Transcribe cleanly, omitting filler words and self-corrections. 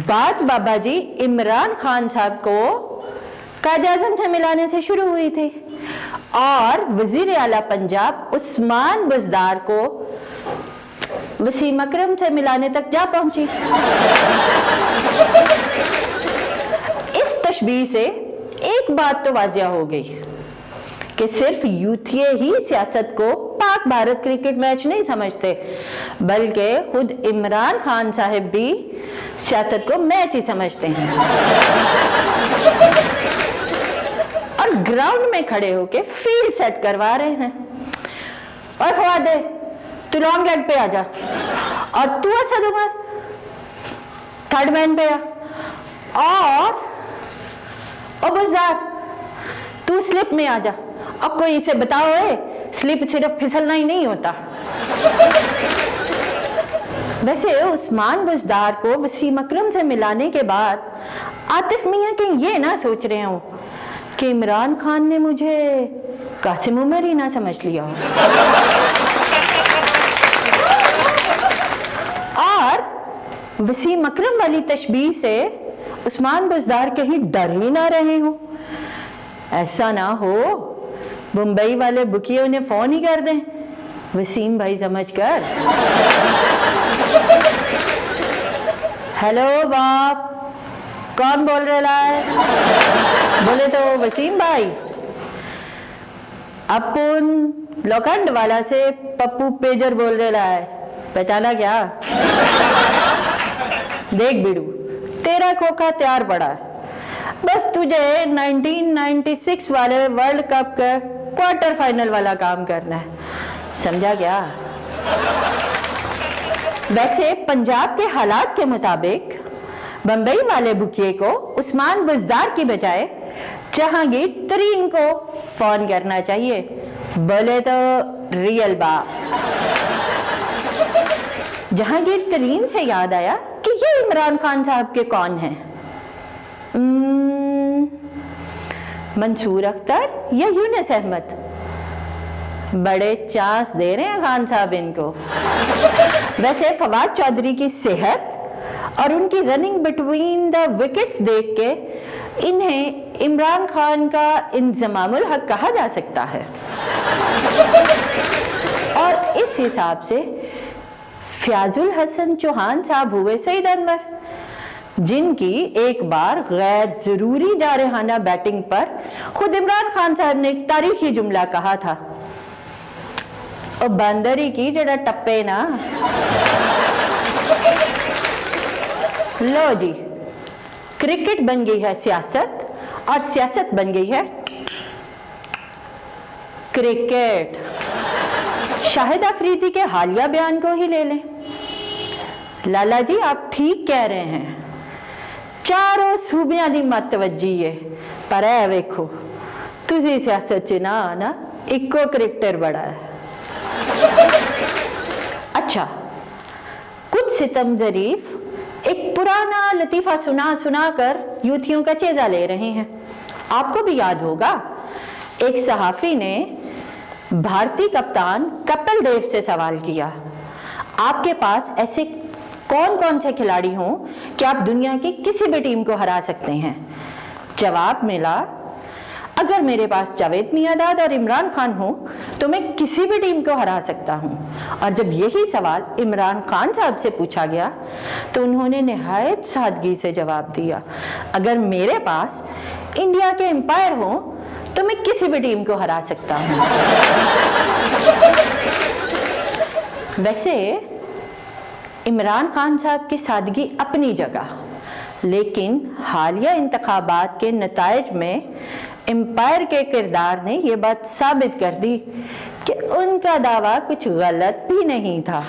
बात बाबा जी इमरान खान साहब को कायद-ए-आज़म से मिलाने से शुरू हुई थी और वजीर आला पंजाब उस्मान बुज़दार को वसीम अकरम से मिलाने तक जा पहुंची। इस तशबीह से एक बात तो वाज़िया हो गई कि सिर्फ यूथिये ही सियासत को पाक भारत क्रिकेट मैच नहीं समझते, बल्कि खुद इमरान खान साहब भी सियासत को मैच ही समझते हैं और ग्राउंड में खड़े होके फील्ड सेट करवा रहे हैं। और फवादे, तू लॉन्ग लेग पे आ जा और तू असद उमर थर्ड मैन पे आ, और बुज़दार तू स्लिप में आ जा। अब कोई इसे बताओ है, स्लिप सिर्फ फिसलना ही नहीं होता। वैसे उस्मान बुज़दार को वसीम अकरम से मिलाने के बाद आतिफ मियां के ये ना सोच रहे हो कि इमरान खान ने मुझे कासिम उमर ही ना समझ लिया हो। और वसीम अकरम वाली तशबीह से उस्मान बुज़दार कहीं डर ही ना रहे हो। ऐसा ना हो मुंबई वाले बुकियों ने फोन ही कर दें वसीम भाई समझकर। हेलो बाप, कौन बोल रहा है? बोले तो वसीम भाई। अपन लोखंड वाला से पप्पू पेजर बोल रहा है, पहचाना क्या? देख बिड़ू, तेरा खोखा तैयार पड़ा है, बस तुझे 1996 वाले वर्ल्ड कप का क्वार्टर फाइनल वाला काम करना है, समझा क्या? वैसे पंजाब के हालात के मुताबिक बंबई वाले बुकिए को उस्मान बुज़दार की बजाय जहांगीर तरीन को फोन करना चाहिए। बोले तो रियल बात। जहांगीर तरीन से याद आया कि ये इमरान खान साहब के कौन हैं? मंसूर अख्तर या यूनुस अहमद? बड़े चांस दे रहे हैं खान साहब इनको। वैसे फवाद चौधरी की सेहत और उनकी रनिंग बिटवीन द विकेट्स देख के इन्हें इमरान खान का इंज़मामुल हक कहा जा सकता है और इस हिसाब से फ़याज़ुल हसन चौहान साहब हुए सईद अनवर, जिनकी एक बार गैर जरूरी जारहाना बैटिंग पर खुद इमरान खान साहब ने एक तारीखी जुमला कहा था, और बंदरी की जड़ा टप्पे ना। लो जी, क्रिकेट बन गई है सियासत और सियासत बन गई है क्रिकेट। शाहिद अफरीदी के हालिया बयान को ही ले लें। लाला जी आप ठीक कह रहे हैं, चारों सूबियां दी मतवज्जी है, पर है वेखो तुझी सियासत च ना आना इको क्रिकेटर बड़ा है। अच्छा, कुछ सितम जरीफ एक पुराना लतीफा सुना सुना कर यूथियों का चेजा ले रहे हैं। आपको भी याद होगा, एक सहाफी ने भारतीय कप्तान कपिल देव से सवाल किया, आपके पास ऐसे कौन कौन से खिलाड़ी हों कि आप दुनिया की किसी भी टीम को हरा सकते हैं? जवाब मिला, अगर मेरे पास जावेद मियांदाद और इमरान खान हो तो मैं किसी भी टीम को हरा सकता हूं। और जब यही सवाल इमरान खान साहब से पूछा गया तो उन्होंने निहायत सादगी से जवाब दिया, अगर मेरे पास इंडिया के एम्पायर हो तो मैं किसी भी टीम को हरा सकता हूं। वैसे इमरान खान साहब की सादगी अपनी जगह, लेकिन हालिया इंतखाबात के नताइज में एम्पायर के किरदार ने यह बात साबित कर दी कि उनका दावा कुछ गलत भी नहीं था।